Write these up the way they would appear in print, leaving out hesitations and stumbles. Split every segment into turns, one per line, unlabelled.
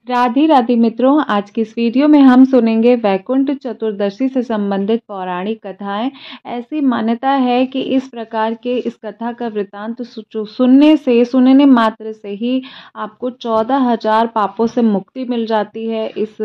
राधे राधे मित्रों, आज की इस वीडियो में हम सुनेंगे वैकुंठ चतुर्दशी से संबंधित पौराणिक कथाएं। ऐसी मान्यता है कि इस प्रकार के इस कथा का वृतांत सुनने मात्र से ही आपको 14,000 पापों से मुक्ति मिल जाती है। इस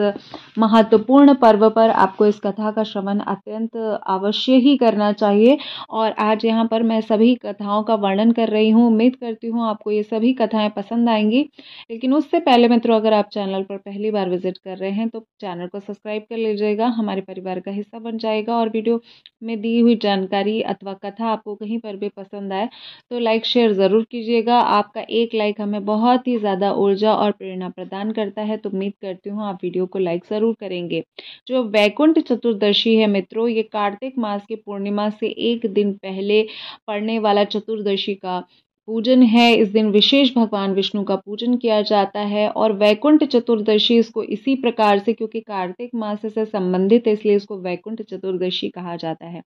महत्वपूर्ण पर्व पर आपको इस कथा का श्रवण अत्यंत अवश्य ही करना चाहिए। और आज यहाँ पर मैं सभी कथाओं का वर्णन कर रही हूँ। उम्मीद करती हूँ आपको ये सभी कथाएं पसंद आएंगी। लेकिन उससे पहले मित्रों, अगर आप चैनल पर पहली बार विजिट कर रहे हैं तो चैनल को सब्सक्राइब कर लीजिएगा, हमारे परिवार का हिस्सा बन जाएगा। और वीडियो में दी हुई जानकारी अथवा कथा आपको कहीं पर भी पसंद आए तो लाइक शेयर ज़रूर कीजिएगा। आपका एक लाइक हमें बहुत ही ज़्यादा ऊर्जा और प्रेरणा प्रदान करता है, तो उम्मीद करती हूँ आप वीडियो को लाइक ज़रूर करेंगे। जो वैकुंठ चतुर्दशी है मित्रों, ये कार्तिक मास की पूर्णिमा से एक दिन पहले पड़ने वाला चतुर्दशी का पूजन है। इस दिन विशेष भगवान विष्णु का पूजन किया जाता है। और वैकुंठ चतुर्दशी इसको इसी प्रकार से, क्योंकि कार्तिक मास से संबंधित है, इसलिए इसको वैकुंठ चतुर्दशी कहा जाता है।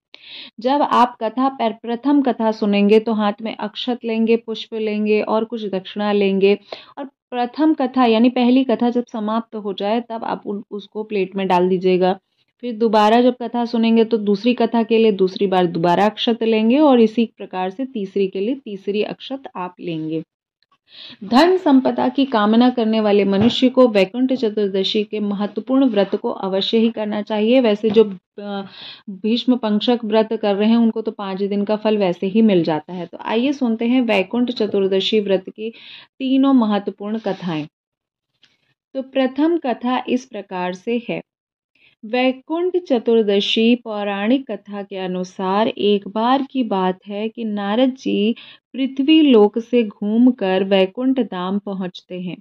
जब आप कथा पर प्रथम कथा सुनेंगे तो हाथ में अक्षत लेंगे, पुष्प लेंगे और कुछ दक्षिणा लेंगे। और प्रथम कथा यानी पहली कथा जब समाप्त हो जाए तब आप उसको प्लेट में डाल दीजिएगा। फिर दोबारा जब कथा सुनेंगे तो दूसरी कथा के लिए दूसरी बार दोबारा अक्षत लेंगे और इसी प्रकार से तीसरी के लिए तीसरी अक्षत आप लेंगे। धन संपदा की कामना करने वाले मनुष्य को वैकुंठ चतुर्दशी के महत्वपूर्ण व्रत को अवश्य ही करना चाहिए। वैसे जो भीष्म पंचक व्रत कर रहे हैं उनको तो 5 दिन का फल वैसे ही मिल जाता है। तो आइए सुनते हैं वैकुंठ चतुर्दशी व्रत की तीनों महत्वपूर्ण कथाएं। तो प्रथम कथा इस प्रकार से है। वैकुंठ चतुर्दशी पौराणिक कथा के अनुसार एक बार की बात है कि नारद जी पृथ्वी लोक से घूमकर वैकुंठ धाम पहुंचते हैं।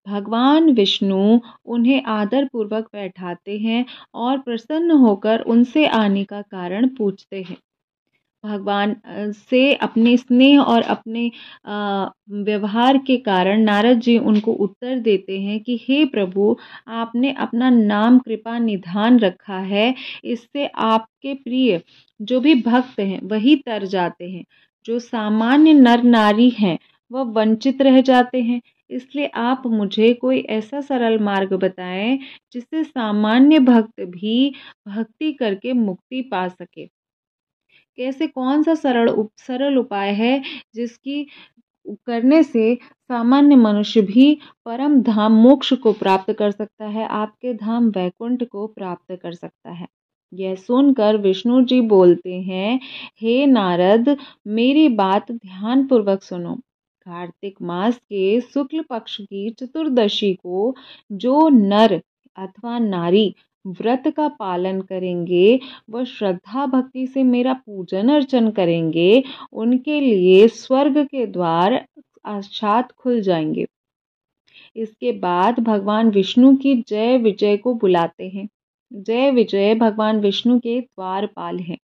भगवान विष्णु उन्हें आदर पूर्वक बैठाते हैं और प्रसन्न होकर उनसे आने का कारण पूछते हैं। भगवान से अपने स्नेह और अपने व्यवहार के कारण नारद जी उनको उत्तर देते हैं कि हे प्रभु, आपने अपना नाम कृपा निधान रखा है, इससे आपके प्रिय जो भी भक्त हैं वही तर जाते हैं। जो सामान्य नर नारी हैं वह वंचित रह जाते हैं। इसलिए आप मुझे कोई ऐसा सरल मार्ग बताएं जिससे सामान्य भक्त भी भक्ति करके मुक्ति पा सके। कैसे, कौन सा सरल उपाय है जिसकी करने से सामान्य मनुष्य भी परम धाम मोक्ष को प्राप्त कर सकता है, आपके धाम वैकुंठ को प्राप्त कर सकता है। यह सुनकर विष्णु जी बोलते हैं, हे नारद, मेरी बात ध्यान पूर्वक सुनो। कार्तिक मास के शुक्ल पक्ष की चतुर्दशी को जो नर अथवा नारी व्रत का पालन करेंगे, वह श्रद्धा भक्ति से मेरा पूजन अर्चन करेंगे, उनके लिए स्वर्ग के द्वार साक्षात खुल जाएंगे। इसके बाद भगवान विष्णु की जय विजय को बुलाते हैं। जय विजय भगवान विष्णु के द्वारपाल हैं,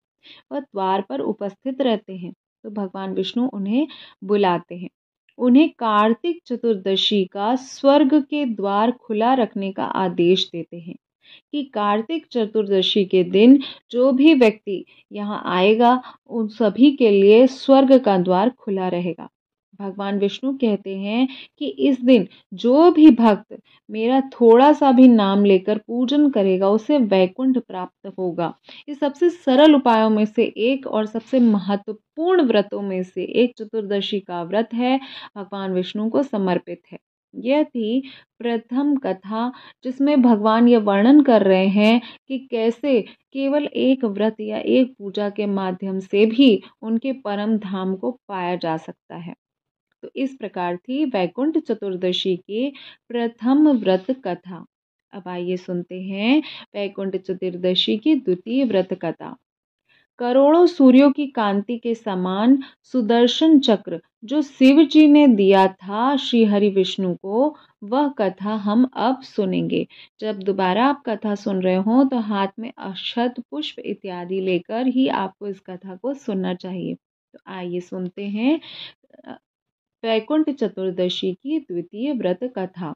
वह द्वार पर उपस्थित रहते हैं। तो भगवान विष्णु उन्हें बुलाते हैं, उन्हें कार्तिक चतुर्दशी का स्वर्ग के द्वार खुला रखने का आदेश देते हैं कि कार्तिक चतुर्दशी के दिन जो भी व्यक्ति यहाँ आएगा उन सभी के लिए स्वर्ग का द्वार खुला रहेगा। भगवान विष्णु कहते हैं कि इस दिन जो भी भक्त मेरा थोड़ा सा भी नाम लेकर पूजन करेगा उसे वैकुंठ प्राप्त होगा। ये सबसे सरल उपायों में से एक और सबसे महत्वपूर्ण व्रतों में से एक चतुर्दशी का व्रत है, भगवान विष्णु को समर्पित है। यह थी प्रथम कथा जिसमें भगवान ये वर्णन कर रहे हैं कि कैसे केवल एक व्रत या एक पूजा के माध्यम से भी उनके परम धाम को पाया जा सकता है। तो इस प्रकार थी वैकुंठ चतुर्दशी की प्रथम व्रत कथा। अब आइए सुनते हैं वैकुंठ चतुर्दशी की द्वितीय व्रत कथा। करोड़ों सूर्यों की कांति के समान सुदर्शन चक्र जो शिव जी ने दिया था श्री हरि विष्णु को, वह कथा हम अब सुनेंगे। जब दोबारा आप कथा सुन रहे हो तो हाथ में अक्षत, पुष्प इत्यादि लेकर ही आपको इस कथा को सुनना चाहिए। तो आइए सुनते हैं वैकुंठ चतुर्दशी की द्वितीय व्रत कथा।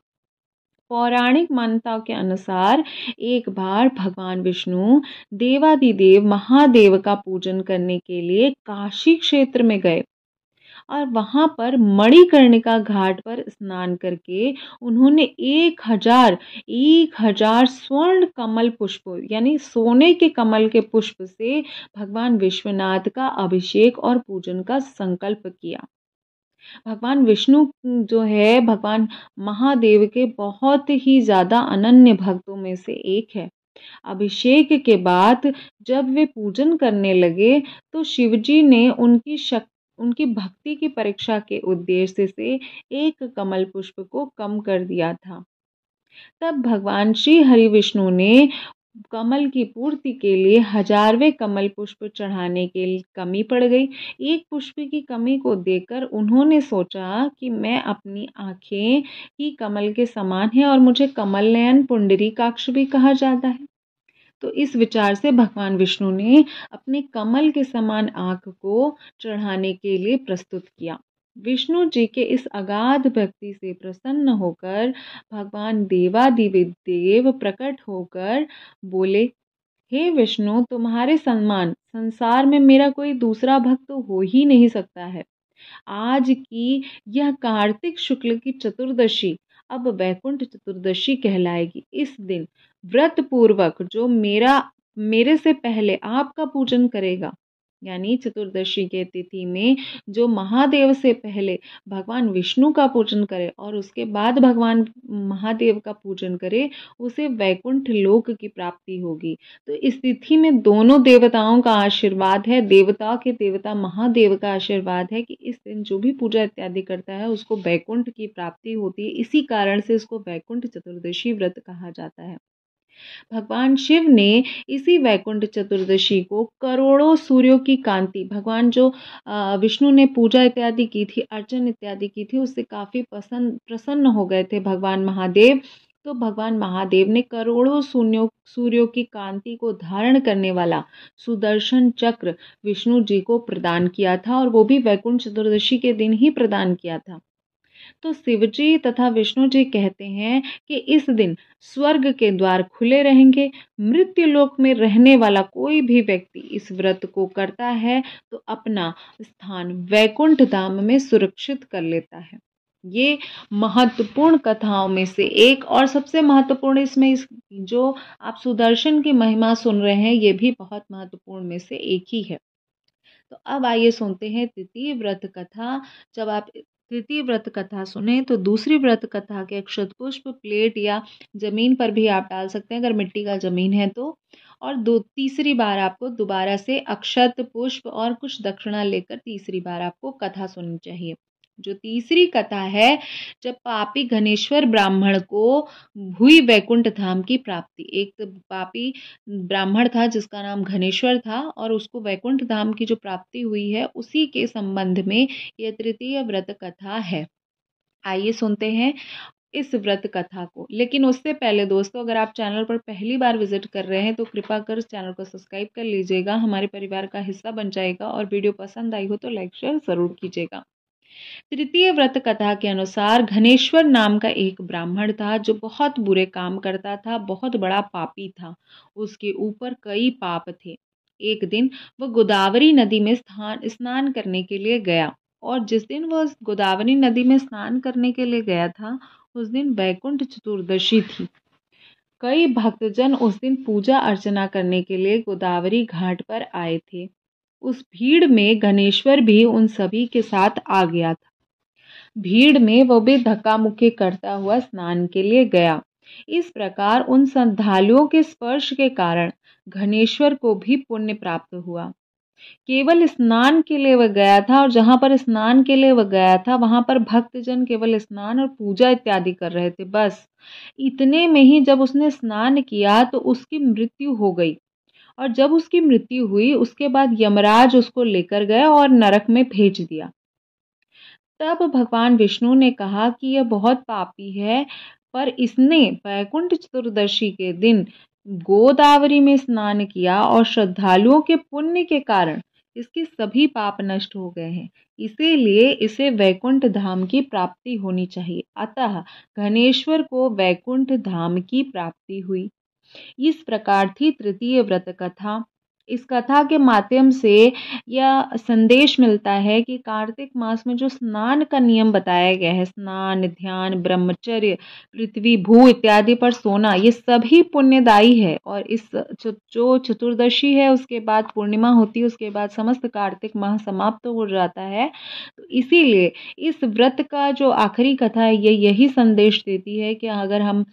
पौराणिक मान्यताओं के अनुसार एक बार भगवान विष्णु देवादिदेव महादेव का पूजन करने के लिए काशी क्षेत्र में गए। और वहाँ पर मणिकर्णिका घाट पर स्नान करके उन्होंने 1000 स्वर्ण कमल पुष्प यानी सोने के कमल के पुष्प से भगवान विश्वनाथ का अभिषेक और पूजन का संकल्प किया। भगवान विष्णु जो है भगवान महादेव के बहुत ही ज़्यादा अनन्य भक्तों में से एक है। अभिषेक के बाद जब वे पूजन करने लगे तो शिवजी ने उनकी भक्ति की परीक्षा के उद्देश्य से एक कमल पुष्प को कम कर दिया था। तब भगवान श्री हरि विष्णु ने कमल की पूर्ति के लिए 1000वें कमल पुष्प चढ़ाने के लिए कमी पड़ गई। एक पुष्प की कमी को देखकर उन्होंने सोचा कि मैं अपनी आँखें ही कमल के समान है और मुझे कमल नयन पुंडरीकाक्ष भी कहा जाता है। तो इस विचार से भगवान विष्णु ने अपने कमल के समान आँख को चढ़ाने के लिए प्रस्तुत किया। विष्णु जी के इस अगाध भक्ति से प्रसन्न होकर भगवान देवादिदेव प्रकट होकर बोले, हे विष्णु, तुम्हारे समान संसार में मेरा कोई दूसरा भक्त हो ही नहीं सकता है। आज की यह कार्तिक शुक्ल की चतुर्दशी अब वैकुंठ चतुर्दशी कहलाएगी। इस दिन व्रत पूर्वक जो मेरे से पहले आपका पूजन करेगा, यानी चतुर्दशी के तिथि में जो महादेव से पहले भगवान विष्णु का पूजन करे और उसके बाद भगवान महादेव का पूजन करे, उसे वैकुंठ लोक की प्राप्ति होगी। तो इस तिथि में दोनों देवताओं का आशीर्वाद है, देवता के देवता महादेव का आशीर्वाद है कि इस दिन जो भी पूजा इत्यादि करता है उसको वैकुंठ की प्राप्ति होती है। इसी कारण से इसको वैकुंठ चतुर्दशी व्रत कहा जाता है। भगवान शिव ने इसी वैकुंठ चतुर्दशी को करोड़ों सूर्यों की कांति, भगवान जो विष्णु ने पूजा इत्यादि की थी, अर्चन इत्यादि की थी, उससे काफ़ी प्रसन्न हो गए थे भगवान महादेव। तो भगवान महादेव ने करोड़ों सूर्यों की कांति को धारण करने वाला सुदर्शन चक्र विष्णु जी को प्रदान किया था और वो भी वैकुंठ चतुर्दशी के दिन ही प्रदान किया था। तो शिवजी तथा विष्णु जी कहते हैं कि इस दिन स्वर्ग के द्वार खुले रहेंगे। मृत्यु लोक में रहने वाला कोई भी व्यक्ति इस व्रत को करता है तो अपना स्थान वैकुंठ धाम में सुरक्षित कर लेता है। ये महत्वपूर्ण कथाओं में से एक और सबसे महत्वपूर्ण इसमें जो आप सुदर्शन की महिमा सुन रहे हैं, ये भी बहुत महत्वपूर्ण में से एक ही है। तो अब आइए सुनते हैं तृतीय व्रत कथा। जब आप तृतीय व्रत कथा सुने तो दूसरी व्रत कथा के अक्षत पुष्प प्लेट या जमीन पर भी आप डाल सकते हैं अगर मिट्टी का जमीन है तो। और तीसरी बार आपको दोबारा से अक्षत पुष्प और कुछ दक्षिणा लेकर तीसरी बार आपको कथा सुननी चाहिए। जो तीसरी कथा है, जब पापी घनेश्वर ब्राह्मण को हुई वैकुंठ धाम की प्राप्ति। एक पापी ब्राह्मण था जिसका नाम घनेश्वर था और उसको वैकुंठ धाम की जो प्राप्ति हुई है उसी के संबंध में यह तृतीय व्रत कथा है। आइए सुनते हैं इस व्रत कथा को। लेकिन उससे पहले दोस्तों, अगर आप चैनल पर पहली बार विजिट कर रहे हैं तो कृपा कर चैनल को सब्सक्राइब कर लीजिएगा, हमारे परिवार का हिस्सा बन जाएगा और वीडियो पसंद आई हो तो लाइक शेयर जरूर कीजिएगा। तृतीय व्रत कथा के अनुसार घनेश्वर नाम का एक ब्राह्मण था जो बहुत बुरे काम करता था, बहुत बड़ा पापी था। उसके ऊपर कई पाप थे। एक दिन वह गोदावरी नदी में स्नान करने के लिए गया और जिस दिन वह गोदावरी नदी में स्नान करने के लिए गया था उस दिन वैकुंठ चतुर्दशी थी। कई भक्तजन उस दिन पूजा अर्चना करने के लिए गोदावरी घाट पर आए थे। उस भीड़ में घनेश्वर भी उन सभी के साथ आ गया था। भीड़ में वो भी धक्का मुक्की करता हुआ स्नान के लिए गया। इस प्रकार उन श्रद्धालुओं के स्पर्श के कारण घनेश्वर को भी पुण्य प्राप्त हुआ। केवल स्नान के लिए वह गया था और जहाँ पर स्नान के लिए वह गया था वहाँ पर भक्तजन केवल स्नान और पूजा इत्यादि कर रहे थे। बस इतने में ही जब उसने स्नान किया तो उसकी मृत्यु हो गई और जब उसकी मृत्यु हुई उसके बाद यमराज उसको लेकर गए और नरक में भेज दिया। तब भगवान विष्णु ने कहा कि यह बहुत पापी है, पर इसने वैकुंठ चतुर्दशी के दिन गोदावरी में स्नान किया और श्रद्धालुओं के पुण्य के कारण इसके सभी पाप नष्ट हो गए हैं, इसीलिए इसे वैकुंठ धाम की प्राप्ति होनी चाहिए। अतः घनेश्वर को वैकुंठ धाम की प्राप्ति हुई। इस प्रकार थी तृतीय व्रत कथा। इस कथा के माध्यम से यह संदेश मिलता है कि कार्तिक मास में जो स्नान का नियम बताया गया है, स्नान, ध्यान, ब्रह्मचर्य, पृथ्वी, भू इत्यादि पर सोना, ये सभी पुण्यदायी है। और इस जो चतुर्दशी है उसके बाद पूर्णिमा होती है, उसके बाद समस्त कार्तिक माह समाप्त हो जाता है। तो इसीलिए इस व्रत का जो आखिरी कथा है ये यही संदेश देती है कि अगर हम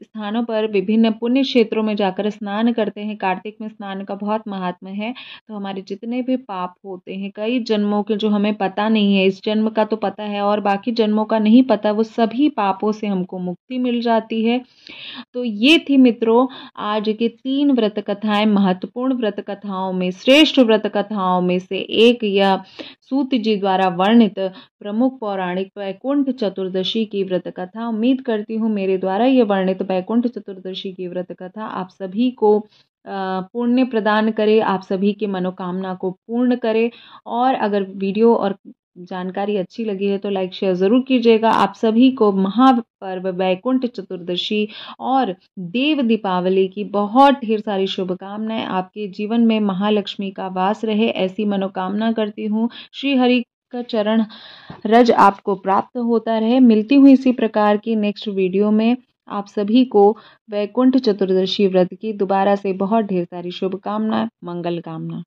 स्थानों पर विभिन्न पुण्य क्षेत्रों में जाकर स्नान करते हैं, कार्तिक में स्नान का बहुत महात्म्य है, तो हमारे जितने भी पाप होते हैं, कई जन्मों के जो हमें पता नहीं है, इस जन्म का तो पता है और बाकी जन्मों का नहीं पता, वो सभी पापों से हमको मुक्ति मिल जाती है। तो ये थी मित्रों आज की 3 व्रत कथाएं। महत्वपूर्ण व्रत कथाओं में, श्रेष्ठ व्रत कथाओं में से एक यह सूत जी द्वारा वर्णित प्रमुख पौराणिक वैकुंठ चतुर्दशी की व्रत कथा। उम्मीद करती हूँ मेरे द्वारा ये वर्णित वैकुंठ चतुर्दशी की व्रत कथा आप सभी को पुण्य प्रदान करे, आप सभी की मनोकामना को पूर्ण करे। और अगर वीडियो और जानकारी अच्छी लगी है तो लाइक शेयर ज़रूर कीजिएगा। आप सभी को महापर्व वैकुंठ चतुर्दशी और देव दीपावली की बहुत ढेर सारी शुभकामनाएं। आपके जीवन में महालक्ष्मी का वास रहे, ऐसी मनोकामना करती हूँ। श्री हरि का चरण रज आपको प्राप्त होता रहे। मिलती हूँ इसी प्रकार की नेक्स्ट वीडियो में। आप सभी को वैकुंठ चतुर्दशी व्रत की दोबारा से बहुत ढेर सारी शुभकामनाएं, मंगल कामना।